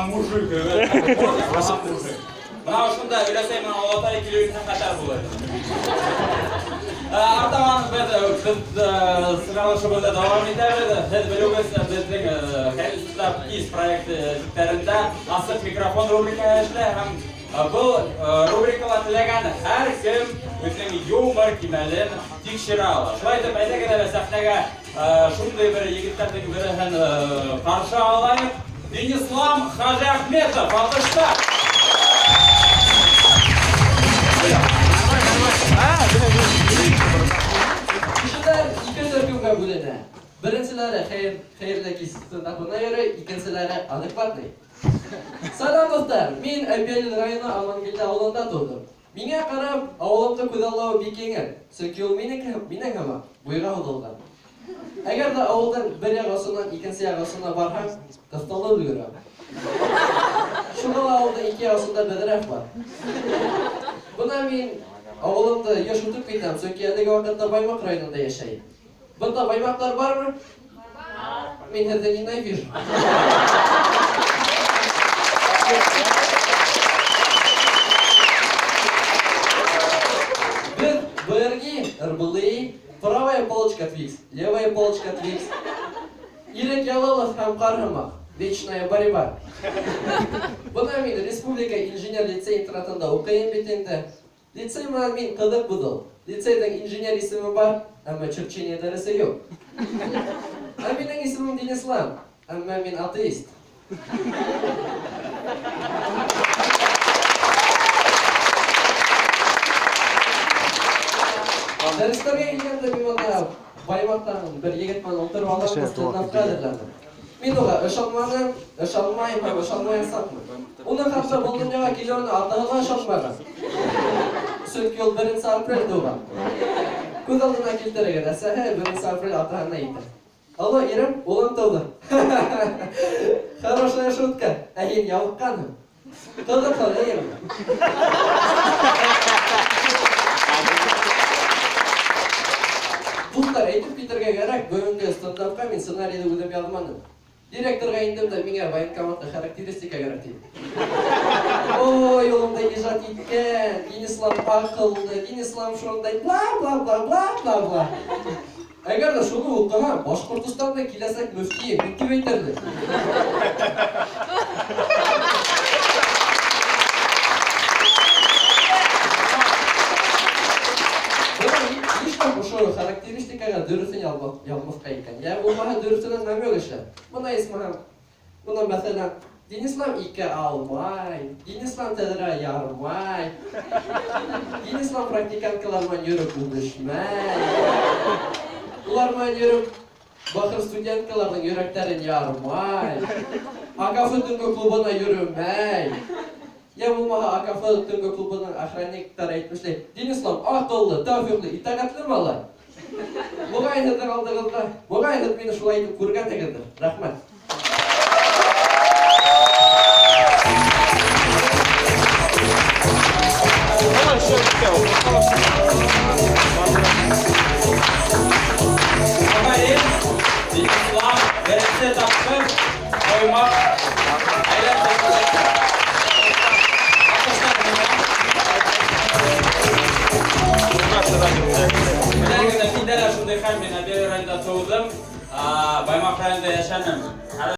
мужик. Мына ушунда үйлесеймін Алатай келуіне қатар болады. Артаман біз сығалышыбызды давам етеді. Біз білуіміз біздің Хәлістап КИС проекті жүктерінде асық микрофон рубрика әшілі. Бұл рубрикалар тілеген әр кім өзінің юмор кемелін текшері алады. Шылайтып әйтегені сәхнеге шындай бір егіттердің бірін қаршы алайық. Денислам Хажиахметов, алғыштар! Kişiler iki türkümge bölünü. Birincileri hayırlı kişisinde buna göre, ikincileri adekvatlı. Salam dostlar, men Әбелил районы Амангелді ауылында тудым. Меңе қарап, ауылымды көзалауы бекеңір. Сөйкі ол менің ғама бойға ұдылған. Әгер де ауылдан бір яғасынан екінші яғасына барған, қысталы үлгірім. Шұғыл ауылда екі яғасында бідірәк бар. Бұна мен ауылымды еш ұтып кетем, сөйкі әлдегі вақытта Баймақ районында яшайым. Бұнда Баймақтар бар ма? Мен әрден инай вижу. Берги, РБЛИ, правая полочка Твикс, левая полочка Твикс. Ирек Ялалов Хамкархамах, вечная борьба. Бұна мен республика инженер-лицей интернатында оқайын бетенді. Лицей мұнан мен қыдық бұдыл. Лицейдің инженер есімі бар, әмі чүрчене дәрісі yok. Менің есімім Денислам, әмі мен атеист. Дәрістерге келгенде мен онда Баймақтан бір егетман отырып алған студентқа әдірләндім. Мен оға үш алмайым сатмын. Оның қатты бұл дүнияға келуіні артығыға шашмаған. Сөйткі ол 1 апрель туған. Көз алдына келтіреген әсәхі 1 апрель атағына еді. Алло, ерім, олым туды. Хорошая шутка. Әйін яуыққаным. Туды туды, ерім. Бұлттар әйтіп кетерге керек, бүгінгі стендапқа мен сценарийді өдіп ядыманым. Директорға ендімді, менге военкоматты характеристика керек дейді. Ой, олымда ежат еткен, Денислам ақылды, Денислам шондай, бла-бла-бла-бла-бла-бла. Әгер де шоны оқыған, Башқұртыстанда келесек мүфтие, мектеп айтерді. Ошо характеристикаға дөрісін ялмаққа екен. Олмаға дөрісінен мәмек іші. Мұна есмағам, мұна мәселен, Денислам 2 алмай, Денислам тәдірі ярмай, Денислам практиканкаларман жүріп үлішмәй, оларман жүріп бақыр студенткалардың жүректерін ярмай, Акафы түнгі клубына жүрімәй. Болмаға Акафы түнгі клубының охранниктары айтмышлай, Денислам ақылды, тәуфиқлі, итағатлы мала. Бұға айнырдың алдығызға, бұға айнырд мені шулай айтып көрген дегенdir. Рахмат. Денислам, бірінші тапқыр, қоймақ, Мен шундай хәл, мен Әбел районында туылдым, Баймақ районында яшадым.